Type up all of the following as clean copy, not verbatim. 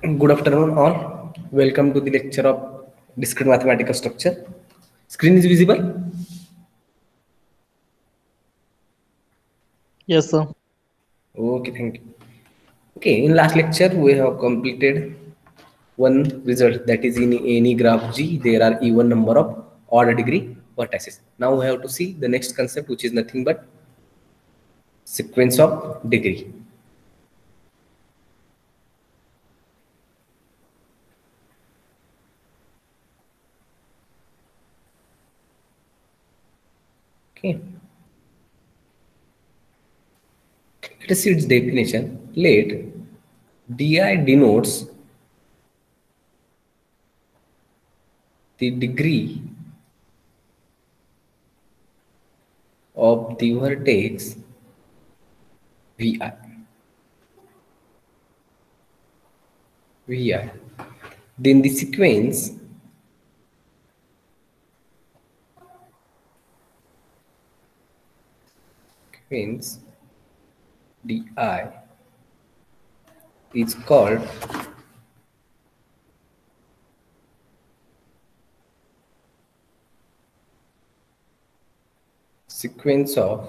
Good afternoon, all. Welcome to the lecture of discrete mathematical structure. Screen is visible? Yes, sir. Okay, thank you. Okay, in last lecture, we have completed one result, that is in any graph G, there are even number of odd degree vertices. Now we have to see the next concept, which is nothing but sequence of degree. Okay, let us see its definition. Let di denotes the degree of the vertex vi. vi. Then the sequence di is called sequence of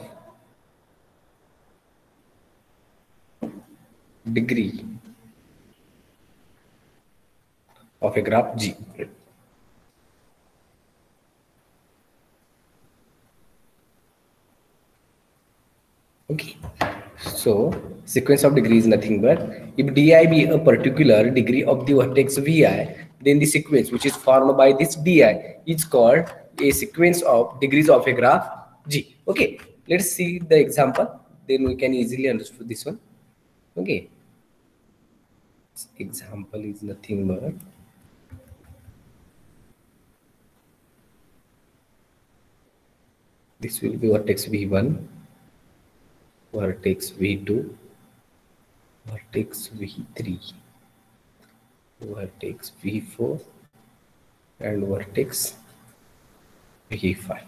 degree of a graph G. Okay, so sequence of degree is nothing but if di be a particular degree of the vertex vi, then the sequence which is formed by this di is called a sequence of degrees of a graph G. Okay, let's see the example, then we can easily understand this one. Okay, example is nothing but this will be vertex v1, vertex v2, vertex v3, vertex v4, and vertex v5.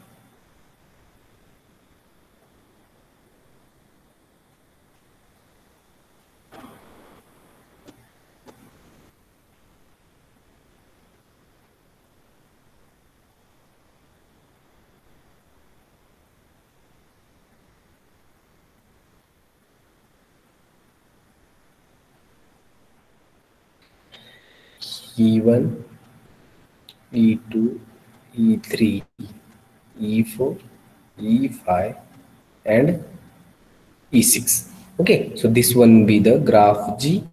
E1, E2, E3, E4, E5, and E6. Okay, so this one be the graph G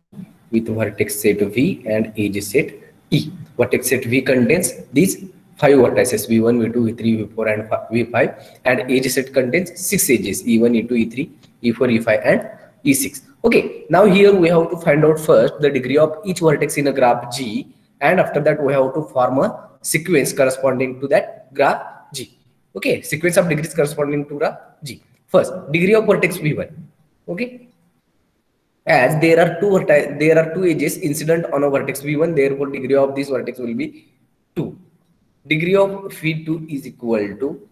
with vertex set V and edge set E. Vertex set V contains these 5 vertices V1, V2, V3, V4, and V5, and edge set contains 6 edges E1, E2, E3, E4, E5, and E6. Okay, now here we have to find out first the degree of each vertex in a graph G, and after that we have to form a sequence corresponding to that graph G. Okay, sequence of degrees corresponding to graph G. First, degree of vertex V1. Okay, as there are two edges incident on a vertex V1, therefore degree of this vertex will be 2. Degree of V2 is equal to,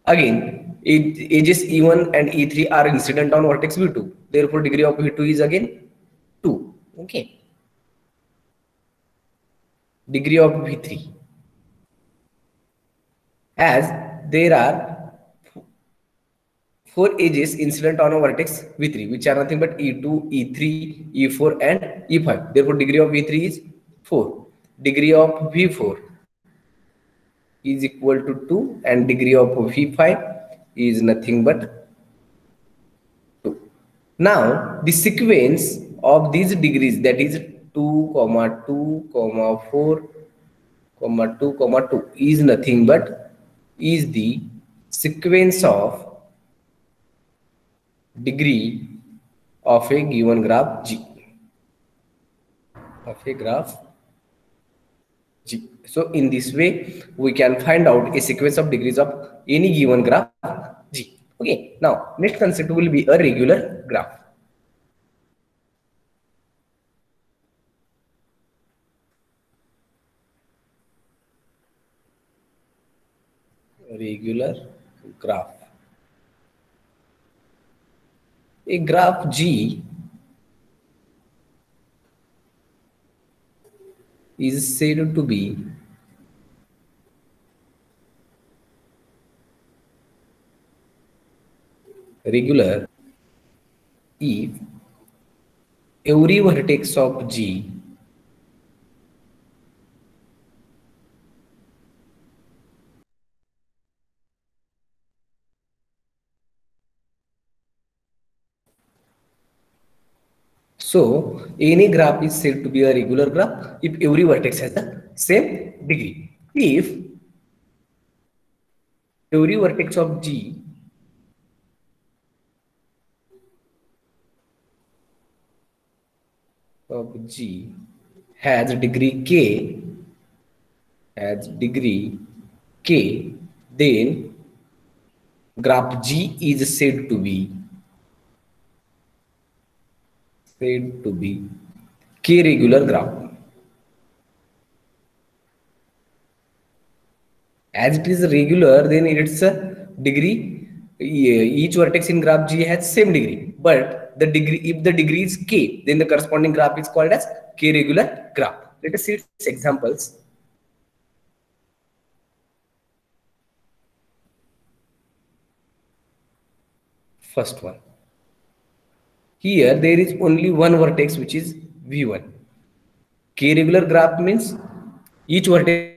again, edges E1 and E3 are incident on vertex V2, therefore degree of V2 is again 2. Okay, degree of V3, as there are 4 edges incident on a vertex V3, which are nothing but E2, E3, E4, and E5. Therefore, degree of V3 is 4. Degree of V4 is equal to 2, and degree of V5 is nothing but 2. Now, the sequence of these degrees, that is 2, 2, 4, 2, 2, is nothing but is the sequence of degree of a given graph G. Of a graph G. So in this way, we can find out a sequence of degrees of any given graph G. Okay. Now, next concept will be a regular graph. Regular graph. A graph G is said to be regular if every vertex of G so any graph is said to be a regular graph if every vertex has the same degree. If every vertex of G has degree k, then graph G is said to be k regular graph. As it is regular, then it's a degree. Each vertex in graph G has same degree, but the degree, if the degree is k, then the corresponding graph is called as k regular graph. Let us see its examples. First one. Here there is only one vertex which is V1. K regular graph means each vertex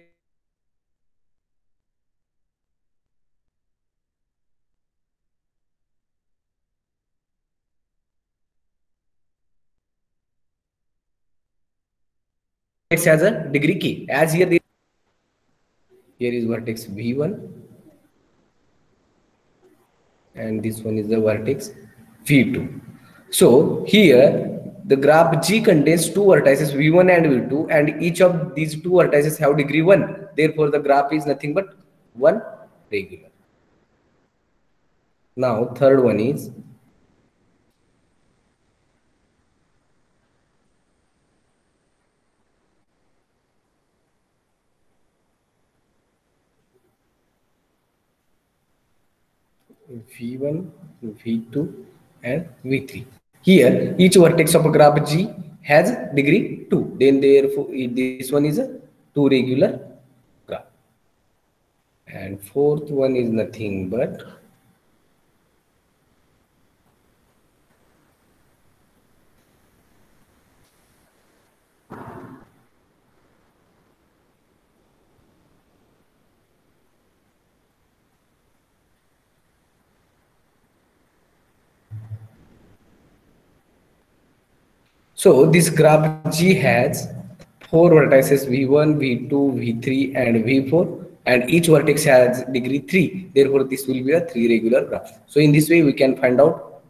has a degree k. As here is vertex V1 and this one is the vertex V2. So here the graph G contains two vertices V1 and V2 and each of these two vertices have degree 1. Therefore the graph is nothing but one regular. Now third one is V1, V2 and V3. Here each vertex of a graph G has degree 2. Then therefore this one is a 2 regular graph. And fourth one is nothing but so this graph G has four vertices V1, V2, V3 and V4 and each vertex has degree 3. Therefore this will be a 3 regular graph. So in this way we can find out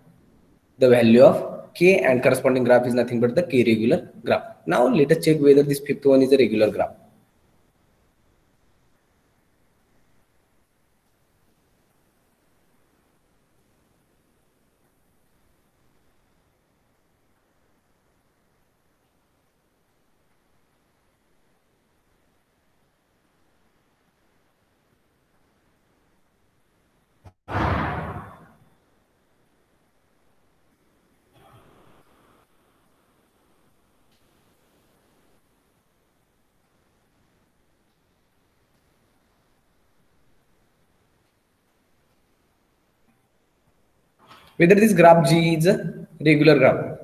the value of K and corresponding graph is nothing but the K regular graph. Now let us check whether this fifth one is a regular graph. Whether this graph G is a regular graph.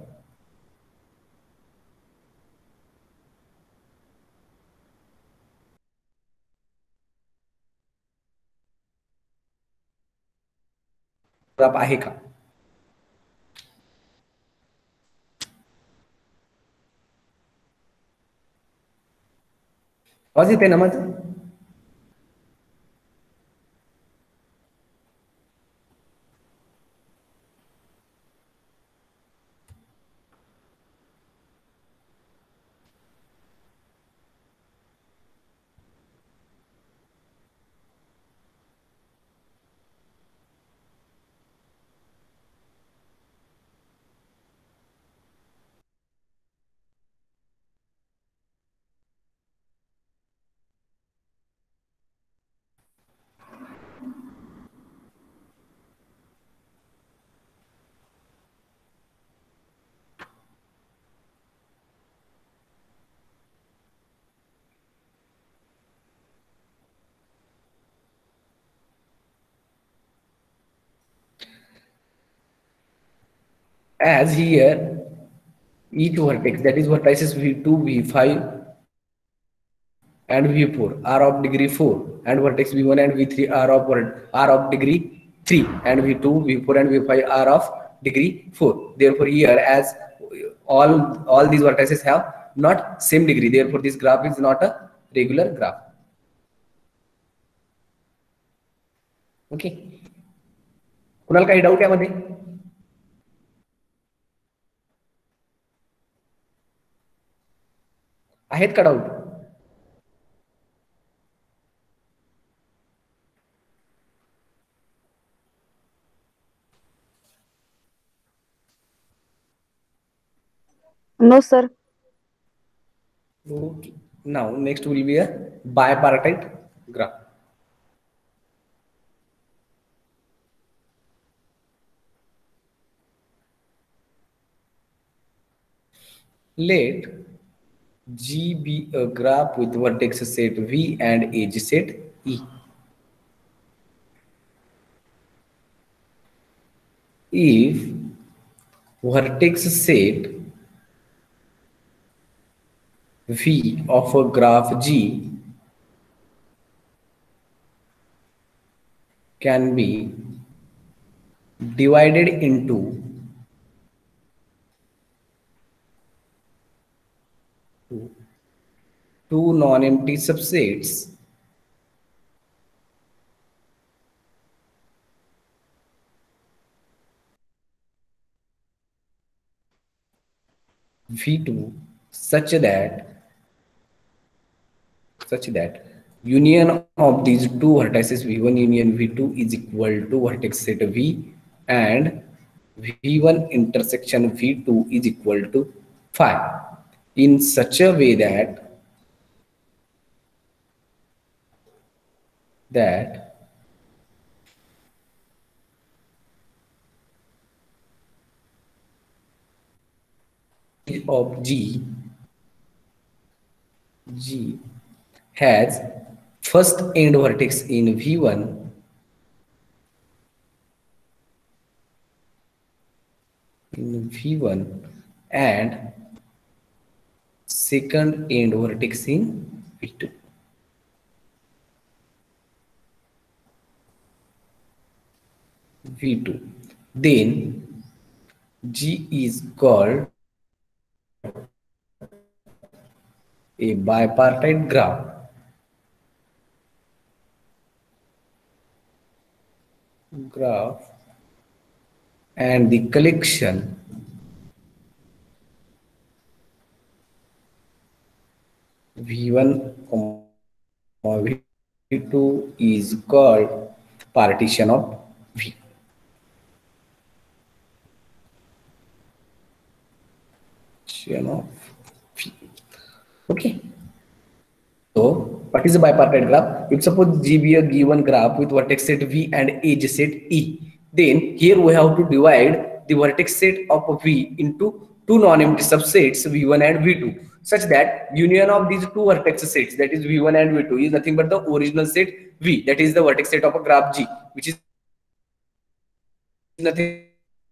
Graph आहे का आवाज येते ना माझं as here each vertex, that is vertices v2, v5 and v4 are of degree 4, and vertex v1 and v3 are of degree 3, and v2, v4 and v5 are of degree 4. Therefore here, as all these vertices have not same degree, therefore this graph is not a regular graph. Okay, Kunal काही doubt यामध्ये? आहेत का doubt? No, sir. Okay. Now next will be a bipartite graph. Let G be a graph with vertex set V and edge set E. If vertex set V of a graph G can be divided into two non-empty subsets, V2, such that union of these two vertices V1 union V2 is equal to vertex set V, and V1 intersection V2 is equal to phi, in such a way that of G has first end vertex in V1 and second end vertex in V2. Then G is called a bipartite graph, and the collection V1, V2 is called partition of V. Okay. So, what is a bipartite graph? If suppose G be a given graph with vertex set V and edge set E, then here we have to divide the vertex set of V into two non-empty subsets V1 and V2, such that union of these two vertex sets, that is V1 and V2, is nothing but the original set V, that is the vertex set of a graph G, which is nothing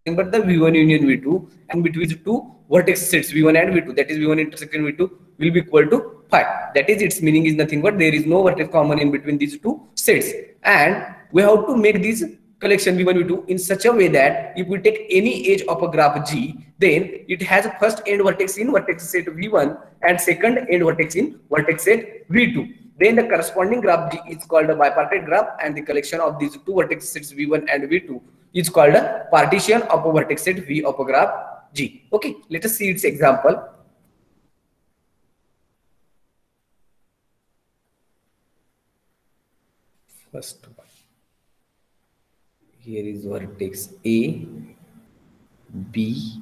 but the V1 union V2, and between the two vertex sets V1 and V2, that is V1 intersection V2, will be equal to phi. That is, its meaning is nothing but there is no vertex common in between these two sets, and we have to make this collection V1 V2 in such a way that if we take any edge of a graph G, then it has a first end vertex in vertex set V1 and second end vertex in vertex set V2. Then the corresponding graph G is called a bipartite graph, and the collection of these two vertex sets V1 and V2 is called a partition of a vertex set V of a graph G. Okay, let us see its example. First one, here is vertex A, B,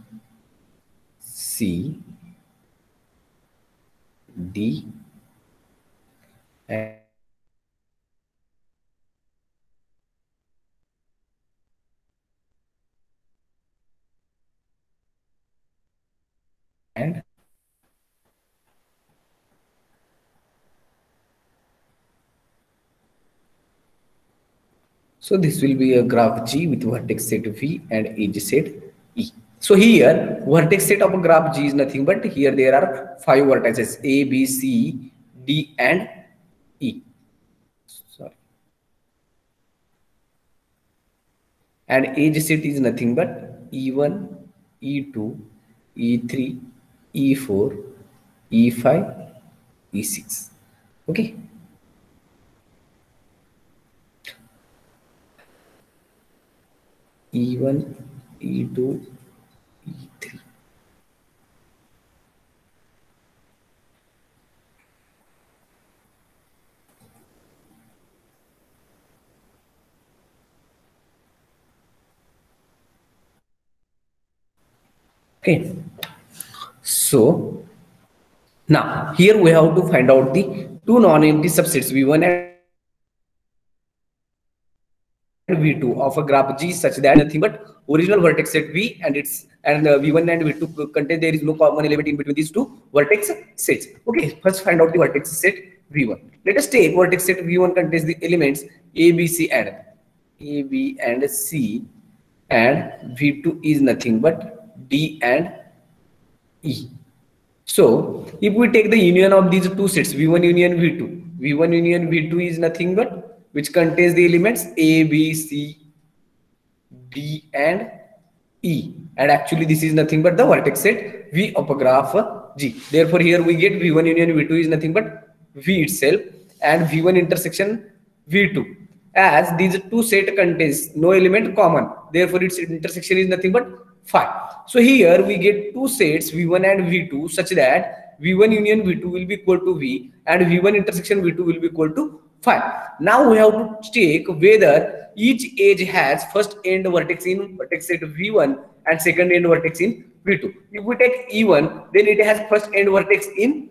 C, D, and so this will be a graph G with vertex set V and edge set E. So here vertex set of a graph G is nothing but here there are 5 vertices A, B, C, D and E. Sorry. And edge set is nothing but E1, E2, E3, E4, E5, E6. Okay. E1, E2, E3. Okay. So now here we have to find out the two non-empty subsets V1 and V2 of a graph G such that nothing but original vertex set V and its and V1 and V2 contain there is no common element in between these two vertex sets. Okay, first find out the vertex set V1. Let us take vertex set V1 contains the elements A, B, C and A, B and C, and V2 is nothing but D and E. So if we take the union of these two sets V1 union V2, V1 union V2 is nothing but which contains the elements A, B, C, D and E, and actually this is nothing but the vertex set V of a graph G. Therefore here we get V1 union V2 is nothing but V itself and V1 intersection V2, as these two set contains no element common, therefore its intersection is nothing but phi. So here we get two sets V1 and V2 such that V1 union V2 will be equal to V and V1 intersection V2 will be equal to phi. Now we have to check whether each edge has first end vertex in vertex set V1 and second end vertex in V2. If we take E1, then it has first end vertex in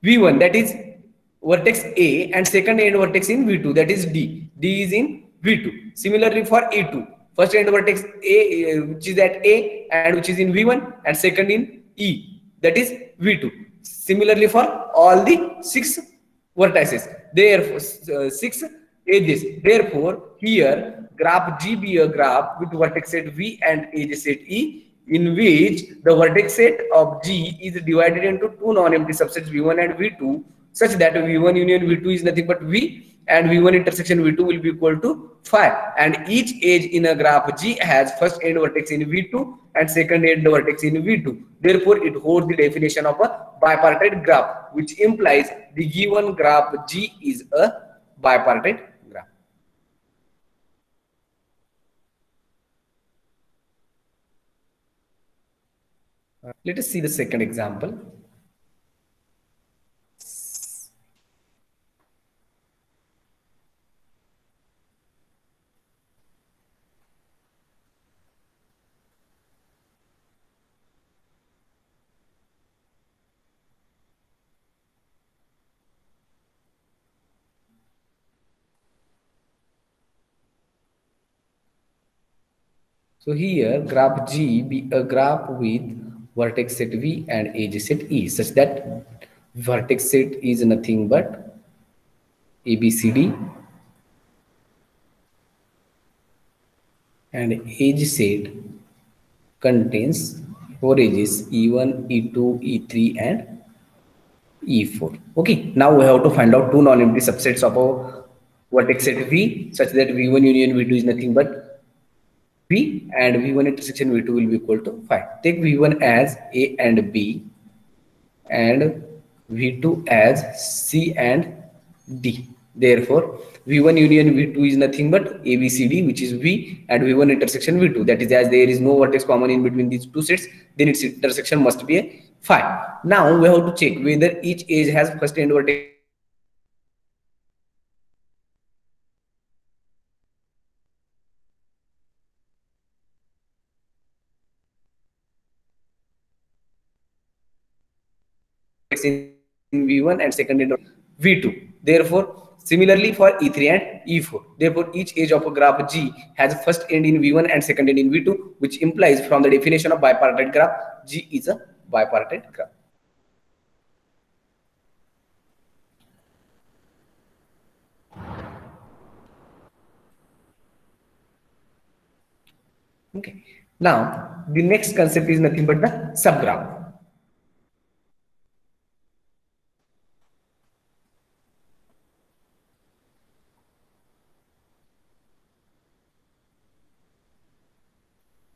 V1, that is vertex A, and second end vertex in V2, that is D. D is in V2. Similarly for E2, first end vertex A, which is at A and which is in V1, and second in E, that is V2. Similarly for all the 6 vertices, therefore 6 edges. Therefore here graph G be a graph with vertex set V and edge set E, in which the vertex set of G is divided into two non-empty subsets V1 and V2 such that V1 union V2 is nothing but V and V1 intersection V2 will be equal to phi, and each edge in a graph G has first end vertex in V2 and second end vertex in V2. Therefore it holds the definition of a bipartite graph, which implies the given graph G is a bipartite graph. Let us see the second example. So here graph G be a graph with vertex set V and edge set E such that vertex set is nothing but ABCD and edge set contains 4 edges E1, E2, E3 and E4. Okay, now we have to find out two non-empty subsets of a vertex set V such that V1 union V2 is nothing but V and V1 intersection V2 will be equal to phi. Take V1 as A and B and V2 as C and D. Therefore, V1 union V2 is nothing but ABCD, which is V, and V1 intersection V2. That is, as there is no vertex common in between these two sets, then its intersection must be a phi. Now we have to check whether each edge has first end vertex in V1 and second end V2. Therefore, similarly for E3 and E4. Therefore, each edge of a graph G has first end in V1 and second end in V2, which implies from the definition of bipartite graph, G is a bipartite graph. Okay. Now, the next concept is nothing but the subgraph.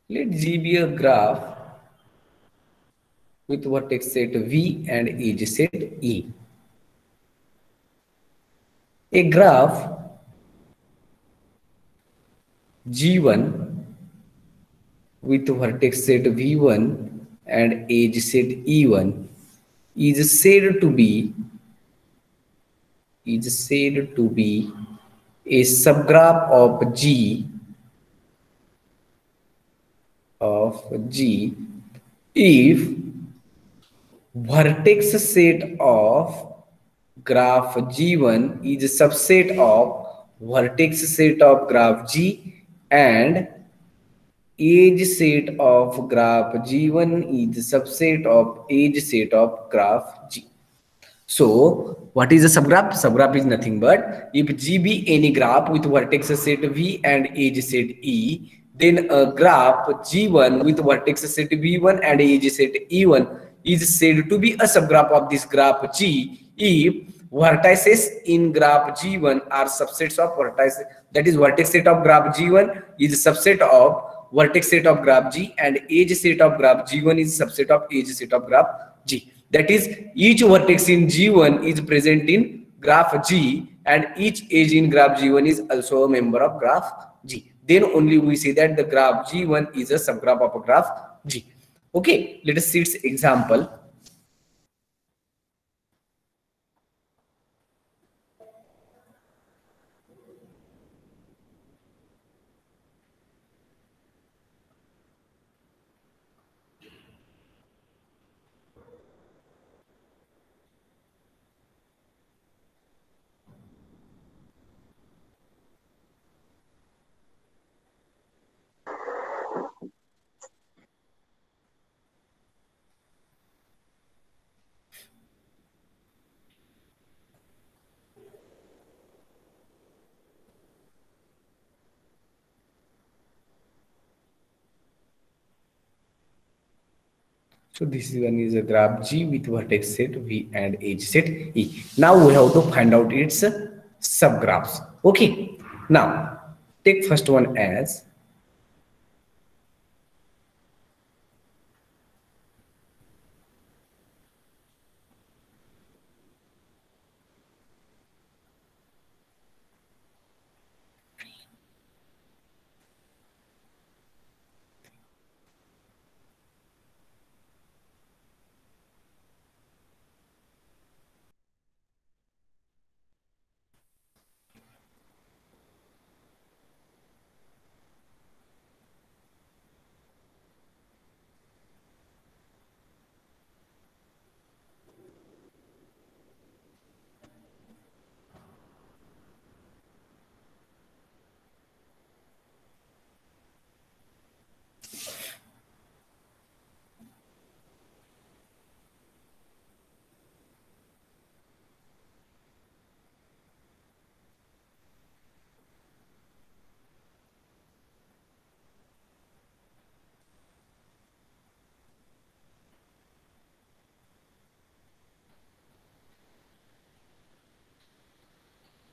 Let G be a graph with vertex set V and edge set E. A graph G1 with vertex set V1 and edge set E1 is said to be a subgraph of G if vertex set of graph G1 is a subset of vertex set of graph G and edge set of graph G1 is a subset of edge set of graph G. So what is a subgraph? Subgraph is nothing but if G be any graph with vertex set V and edge set E, then a graph G1 with vertex set V1 and edge set E1 is said to be a subgraph of this graph G if vertices in graph G1 are subsets of vertices, that is vertex set of graph G1 is a subset of vertex set of graph G and edge set of graph G1 is subset of edge set of graph G. That is, each vertex in G1 is present in graph G and each edge in graph G1 is also a member of graph G. Then only we say that the graph G1 is a subgraph of a graph G. Okay, let us see its example. So this one is a graph G with vertex set V and edge set E. Now we have to find out its subgraphs. Okay. Now take first one as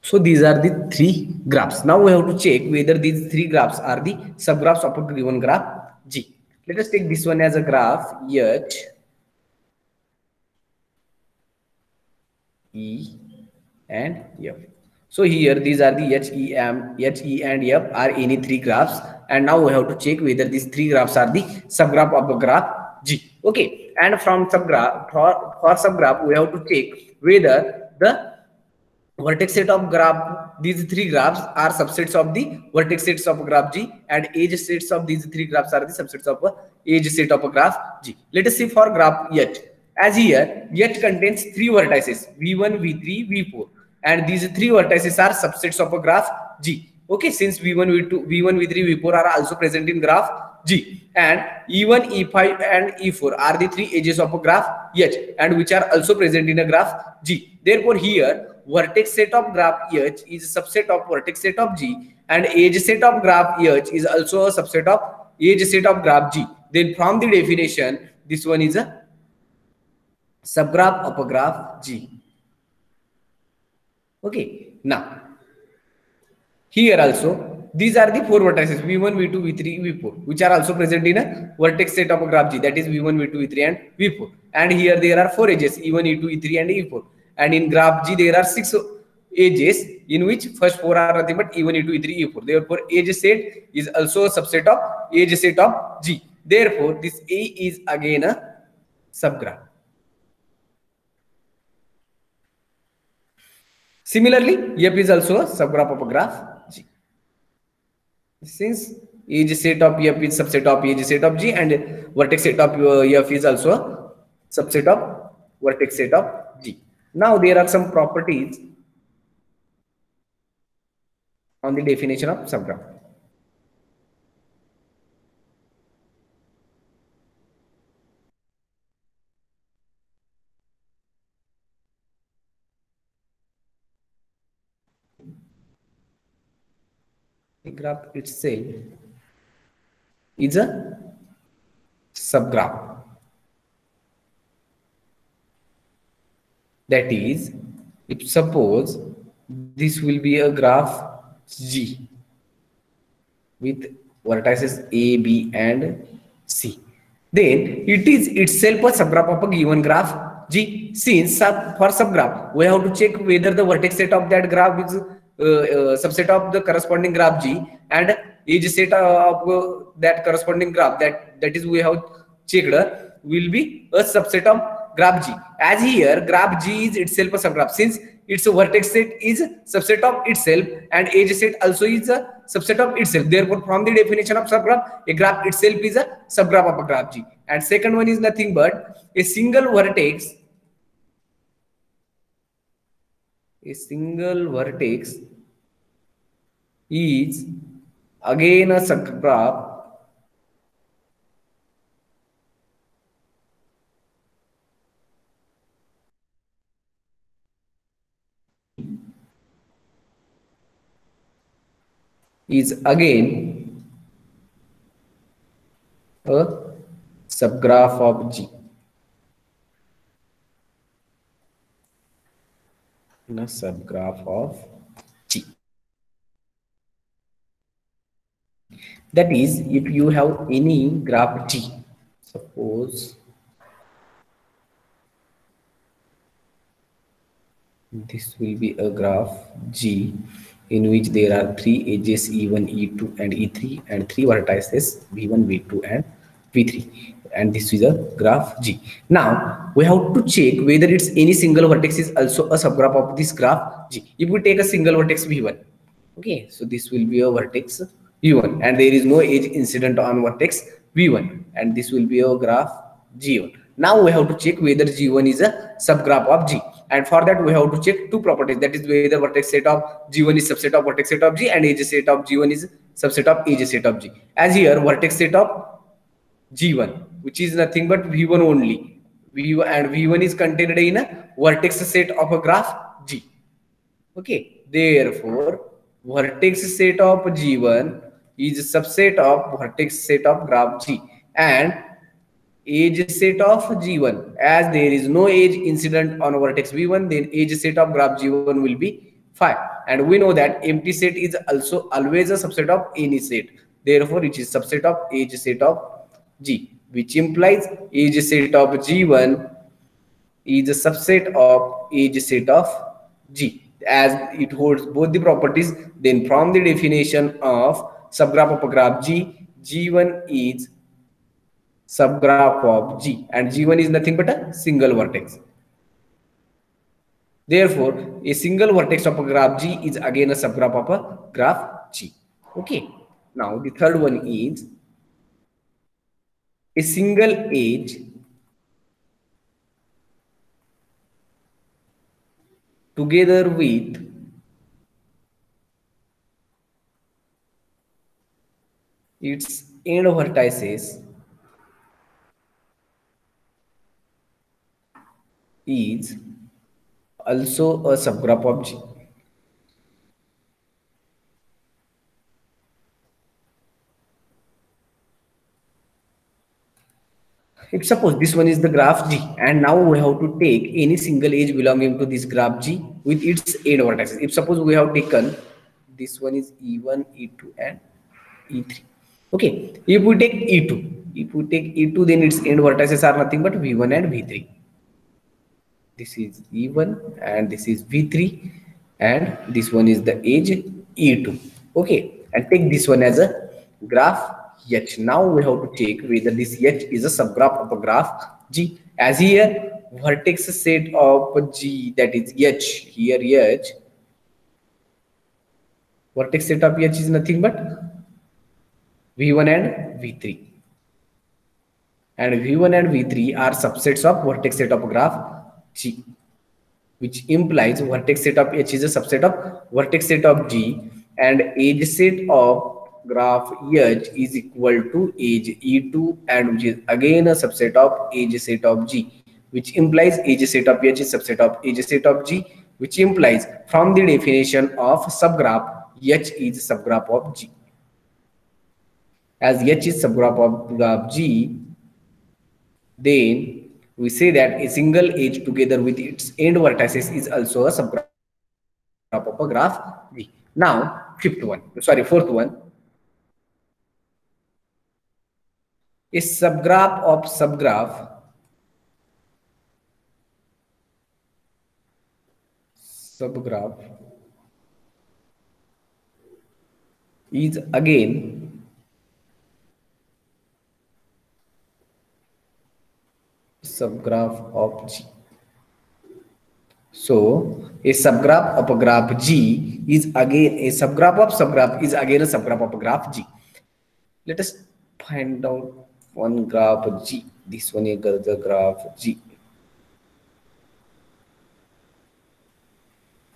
so these are the three graphs. Now we have to check whether these three graphs are the subgraphs of a given graph G. Let us take this one as a graph H, E and F. So here these are the H, E and F are any three graphs, and now we have to check whether these three graphs are the subgraph of a graph G. Okay, and from subgraph for subgraph we have to check whether the vertex set of graph, these three graphs are subsets of the vertex sets of graph G and edge sets of these three graphs are the subsets of a edge set of a graph G. Let us see for graph H. As here, H contains three vertices V1, V3, V4, and these three vertices are subsets of a graph G. Okay, since V1, V2, V1, V3, V4 are also present in graph G, and E1, E5 and E4 are the three edges of a graph H and which are also present in a graph G. Therefore, here vertex set of graph H is a subset of vertex set of G and edge set of graph H is also a subset of edge set of graph G. Then from the definition, this one is a subgraph of a graph G. Okay, now here also, these are the four vertices v1, v2, v3, v4, which are also present in a vertex set of a graph G, that is v1, v2, v3, and v4. And here there are four edges, e1, e2, e3, and e4. And in graph G there are six edges, in which first four are nothing but e1, e2, e3, e4. Therefore, edge set is also a subset of edge set of G. Therefore, this A is again a subgraph. Similarly, F is also a subgraph of a graph G. Since edge set of F is subset of edge set of G, and vertex set of F is also a subset of vertex set of G. Now there are some properties on the definition of subgraph. The graph itself is a subgraph. That is, if suppose this will be a graph G with vertices A, B, and C, then it is itself a subgraph of a given graph G. Since for subgraph we have to check whether the vertex set of that graph is subset of the corresponding graph G, and edge set of that corresponding graph, that is we have checked, will be a subset of graph G. As here graph G is itself a subgraph, since its vertex set is subset of itself and edge set also is a subset of itself. Therefore, from the definition of subgraph, a graph itself is a subgraph of a graph G. And second one is nothing but a single vertex is again a subgraph is again a subgraph of G. A subgraph of G. That is, if you have any graph G, suppose this will be a graph G in which there are three edges e1, e2, and e3, and three vertices v1, v2, and v3. And this is a graph G. Now we have to check whether it's any single vertex is also a subgraph of this graph G. If we take a single vertex v1, okay, so this will be a vertex v1, and there is no edge incident on vertex v1, and this will be a graph g1. Now we have to check whether g1 is a subgraph of G, and for that we have to check two properties, that is whether vertex set of g1 is subset of vertex set of G, and edge set of g1 is subset of edge set of G. As here vertex set of g1, which is nothing but v1 only, v1, and v1 is contained in a vertex set of a graph G. Okay, therefore vertex set of G1 is subset of vertex set of graph G, and edge set of G1, as there is no edge incident on vertex V1, then edge set of graph G1 will be 5. And we know that empty set is also always a subset of any set. Therefore, it is subset of edge set of G, which implies edge set of G1 is a subset of edge set of G. As it holds both the properties, then from the definition of subgraph of a graph G, G1 is subgraph of G, and G1 is nothing but a single vertex. Therefore, a single vertex of a graph G is again a subgraph of a graph G. Okay. Now the third one is a single edge together with its end vertices is also a subgraph of G. If suppose this one is the graph G, and now we have to take any single edge belonging to this graph G with its end vertices. If suppose we have taken this one is E1, E2, and E3. Okay, if we take E2, then its end vertices are nothing but V1 and V3. This is E1 and this is V3, and this one is the edge E2. Okay, and take this one as a graph H. Now we have to check whether this H is a subgraph of a graph G. As here vertex set of G, that is H, here H, vertex set of H is nothing but V1 and V3. And V1 and V3 are subsets of vertex set of graph G, which implies vertex set of H is a subset of vertex set of G, and edge set of graph H is equal to edge E2, and which is again a subset of edge set of G, which implies edge set of H is subset of edge set of G, which implies from the definition of subgraph H is subgraph of G. As H is subgraph of graph G, then we say that a single edge together with its end vertices is also a subgraph of a graph G. Now, fourth one. A subgraph of subgraph is again subgraph of G. So a subgraph of a graph G is again a subgraph of subgraph is again a subgraph of a graph G. Let us find out one graph G. This one is the graph G.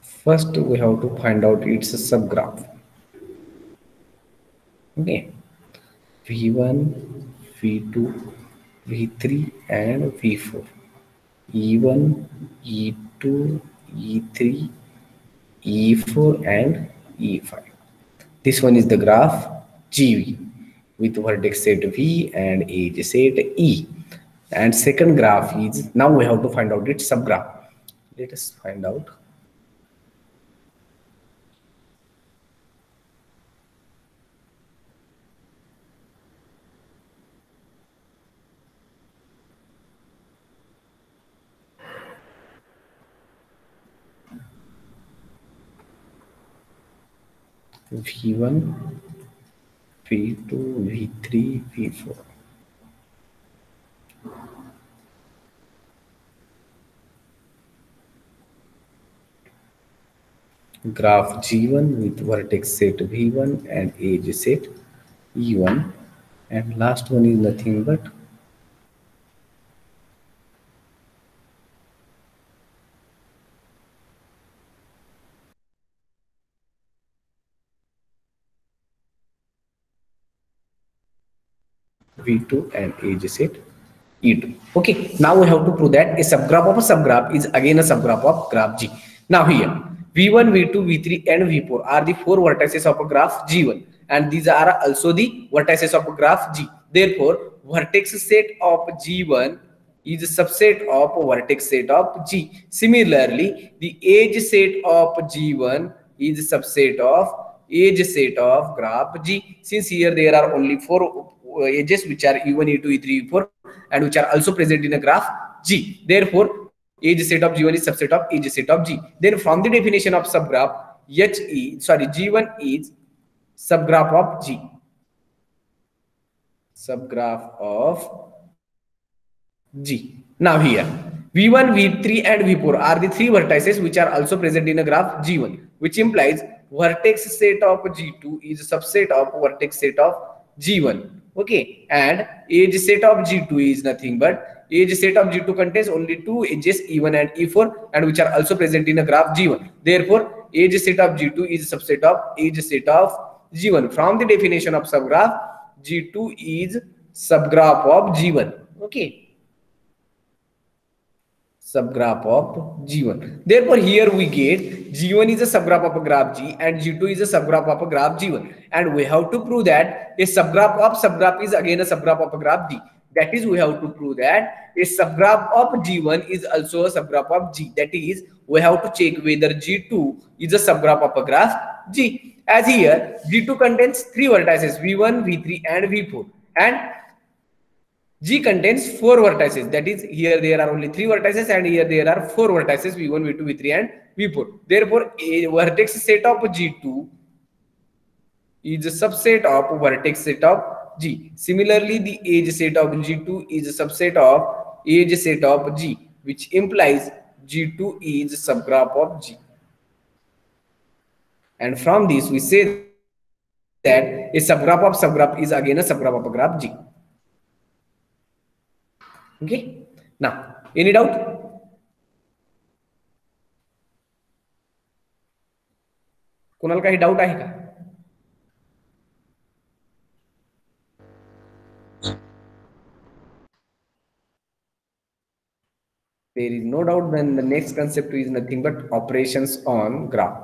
First we have to find out its subgraph. Okay, V1, V2, V3 and V4. E1, E2, E3, E4 and E5. This one is the graph G with vertex set V and edge set E. And second graph is, now we have to find out its subgraph. Let us find out. V1, V2, V3, V4. Graph G1 with vertex set V1 and edge set E1, and last one is nothing but V2 and edge set E2. Okay, now we have to prove that a subgraph of a subgraph is again a subgraph of graph G. Now here V1, V2, V3 and V4 are the four vertices of a graph G1, and these are also the vertices of a graph G. Therefore, vertex set of G1 is a subset of vertex set of G. Similarly, the edge set of G1 is a subset of edge set of graph G. Since here there are only four edges which are E1, E2, E3, E4 and which are also present in a graph G. Therefore, edge set of G1 is subset of edge set of G. Then from the definition of subgraph, G1 is subgraph of G. Subgraph of G. Now here, V1, V3 and V4 are the three vertices which are also present in a graph G1, which implies vertex set of G2 is a subset of vertex set of G1. Okay, and edge set of G2 is nothing but edge set of G2 contains only two edges E1 and E4 and which are also present in a graph G1. Therefore, edge set of G2 is a subset of edge set of G1. From the definition of subgraph, G2 is subgraph of G1. Okay, subgraph of G1. Therefore, here we get G1 is a subgraph of a graph G and G2 is a subgraph of a graph G1. And we have to prove that a subgraph of subgraph is again a subgraph of a graph G. That is, we have to prove that a subgraph of G1 is also a subgraph of G. That is, we have to check whether G2 is a subgraph of a graph G. As here, G2 contains 3 vertices V1, V3 and V4, and G contains 4 vertices. That is, here there are only 3 vertices and here there are 4 vertices V1, V2, V3 and V4. Therefore, a vertex set of G2 is a subset of vertex set of G. Similarly, the edge set of G2 is a subset of edge set of G, which implies G2 is a subgraph of G. And from this, we say that a subgraph of subgraph is again a subgraph of a graph G. Okay. Now, any doubt? कोणाला काही doubt आहे का? There is no doubt. Then the next concept is nothing but operations on graph.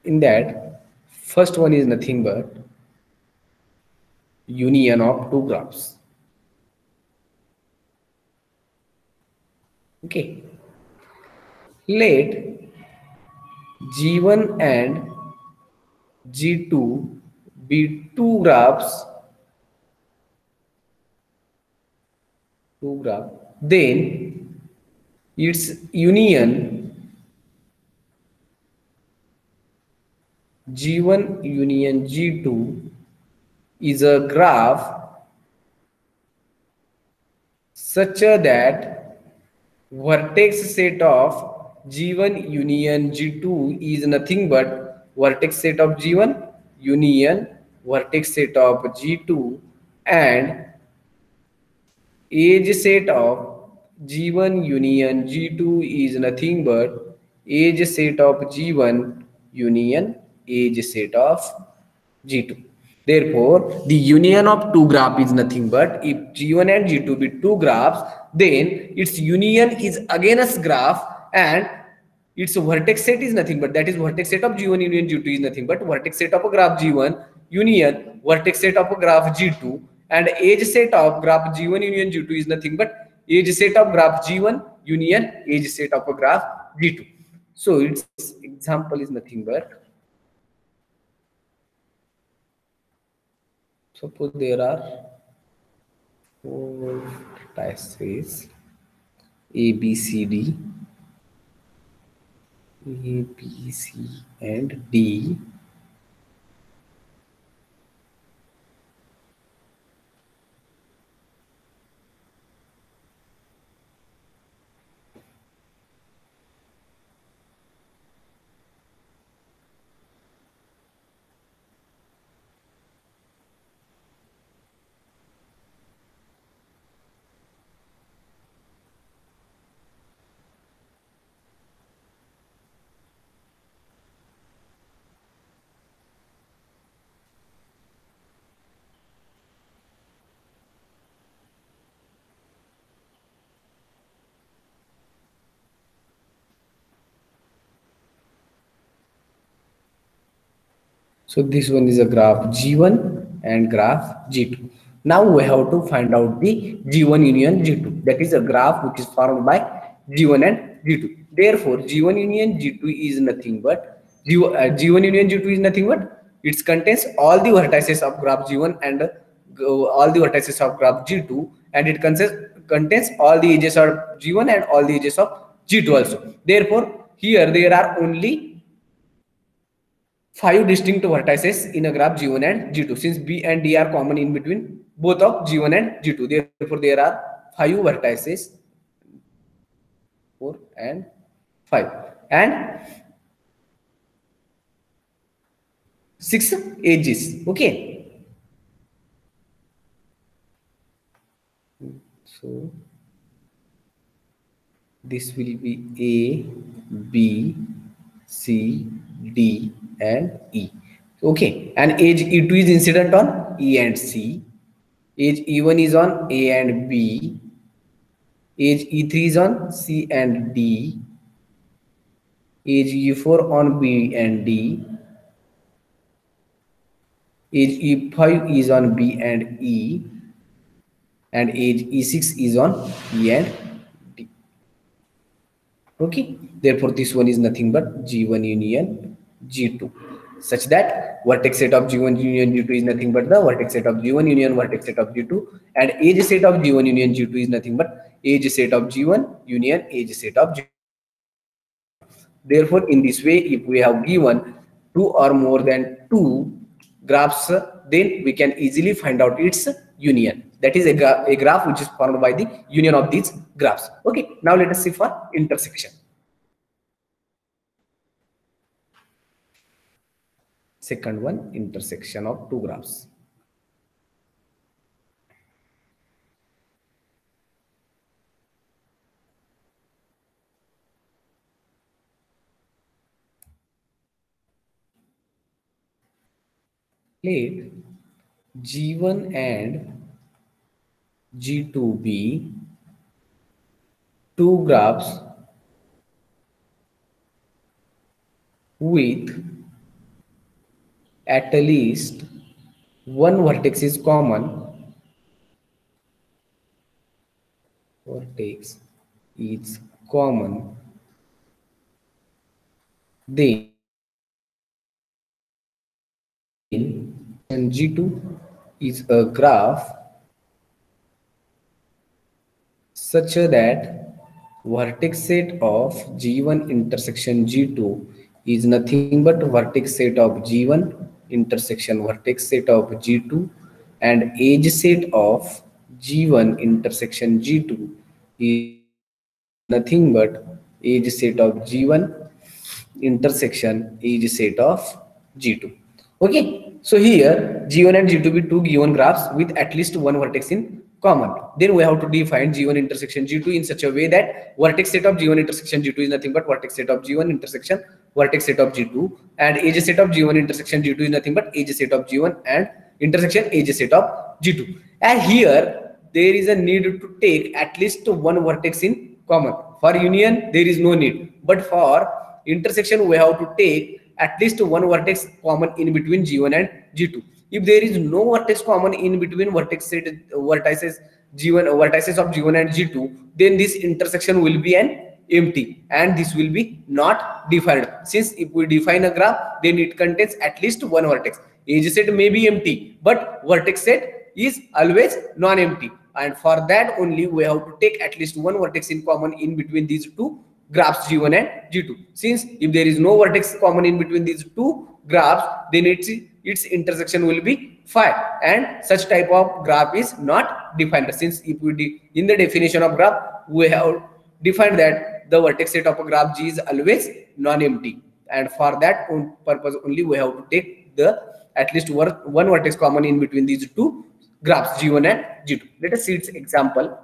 In that, first one is nothing but union of two graphs. Okay. Let G1 and G2 be two graphs, then its union G1 union G2 is a graph such that vertex set of G1 union G2 is nothing but vertex set of G1 union vertex set of G2, and edge set of G1 union G2 is nothing but edge set of G1 union edge set of G2. Therefore, the union of two graphs is nothing but, if G1 and G2 be two graphs, then its union is again a graph, and its vertex set is nothing but, that is, vertex set of G1 union G2 is nothing but vertex set of a graph G1 union vertex set of a graph G2, and edge set of graph G1 union G2 is nothing but edge set of graph G1 union edge set of a graph G2. So its example is nothing but, suppose there are 4 vertices A, B, C, D, A, B, C and D. So this one is a graph G1 and graph G2. Now we have to find out the G1 union G2. That is a graph which is formed by G1 and G2. Therefore, G1 union G2 is nothing but G1 union G2 is nothing but it contains all the vertices of graph G1 and all the vertices of graph G2, and it contains all the edges of G1 and all the edges of G2 also. Therefore, here there are only 5 distinct vertices in a graph G1 and G2, since B and D are common in between both of G1 and G2. Therefore, there are 5 vertices, 4 and 5, and 6 edges. Okay. So this will be A, B, C, D and E. Okay, and edge E2 is incident on E and C, edge E1 is on A and B, edge E3 is on C and D, edge E4 on B and D, edge E5 is on B and E, and edge E6 is on E and D. Okay, therefore this one is nothing but G1 union G2, such that vertex set of G1 union G2 is nothing but the vertex set of G1 union vertex set of G2, and edge set of G1 union G2 is nothing but edge set of G1 union edge set of G2. Therefore, in this way, if we have given two or more than two graphs, then we can easily find out its union. That is a graph which is formed by the union of these graphs. Okay, now let us see for intersection. Second one, intersection of two graphs. Let G1 and G2 be two graphs with at least one vertex is common. Vertex is common. Then and G2 is a graph such that vertex set of G1 intersection G2 is nothing but vertex set of G1 intersection vertex set of G2, and edge set of G1 intersection G2 is nothing but edge set of G1 intersection edge set of G2. Okay, so here G1 and G2 be two given graphs with at least one vertex in common. Then we have to define G1 intersection G2 in such a way that vertex set of G1 intersection G2 is nothing but vertex set of G1 intersection vertex set of G2, and edge set of G1 intersection G2 is nothing but edge set of G1 and intersection edge set of G2. And here there is a need to take at least one vertex in common. For union there is no need, but for intersection we have to take at least one vertex common in between G1 and G2. If there is no vertex common in between vertices G1 vertices of G1 and G2, then this intersection will be an empty and this will be not defined. Since if we define a graph, then it contains at least one vertex. Edge set may be empty, but vertex set is always non-empty, and for that only we have to take at least one vertex in common in between these two graphs G1 and G2. Since if there is no vertex common in between these two graphs, then its intersection will be 5, and such type of graph is not defined. Since if we in the definition of graph we have defined that the vertex set of a graph G is always non-empty, and for that purpose only we have to take the at least one vertex common in between these two graphs G1 and G2. Let us see its example.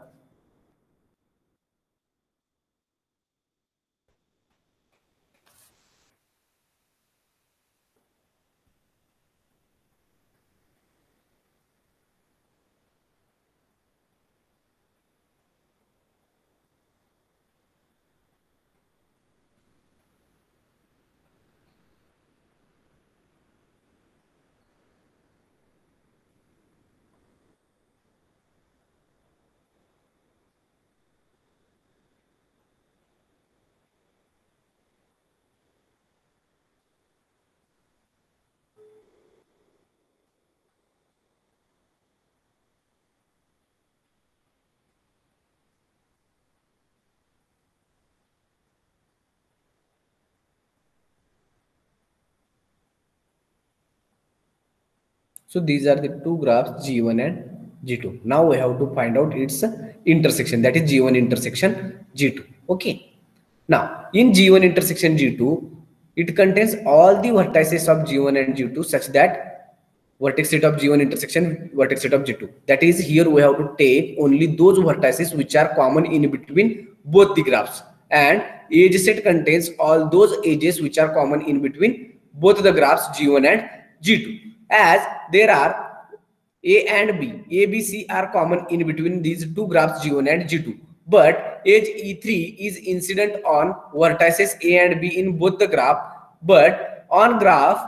So these are the two graphs G1 and G2. Now we have to find out its intersection, that is G1 intersection G2. Okay. Now in G1 intersection G2, it contains all the vertices of G1 and G2 such that vertex set of G1 intersection vertex set of G2. That is, here we have to take only those vertices which are common in between both the graphs, and edge set contains all those edges which are common in between both the graphs G1 and G2. As there are A and B, A, B, C are common in between these two graphs G1 and G2. but edge E3 is incident on vertices A and B in both the graph, but on graph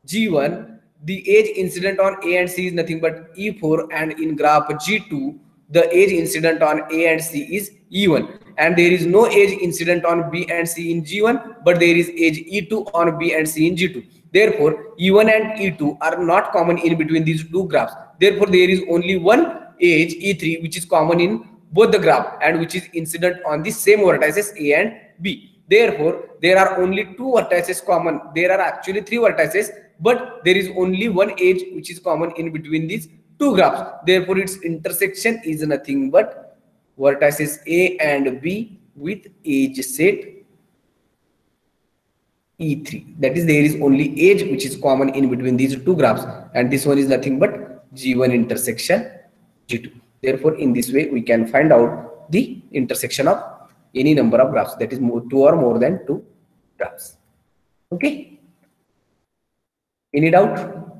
G1, the edge incident on A and C is nothing but E4, and in graph G2, the edge incident on A and C is E1, and there is no edge incident on B and C in G1, but there is edge E2 on B and C in G2. Therefore, E1 and E2 are not common in between these two graphs. Therefore, there is only one edge E3 which is common in both the graph and which is incident on the same vertices A and B. Therefore, there are only two vertices common. There are actually three vertices, but there is only one edge which is common in between these two graphs. Therefore, its intersection is nothing but vertices A and B with edge set E3. That is, there is only edge which is common in between these two graphs, and this one is nothing but G1 intersection G2. Therefore, in this way, we can find out the intersection of any number of graphs, that is two or more than two graphs. Okay. Any doubt?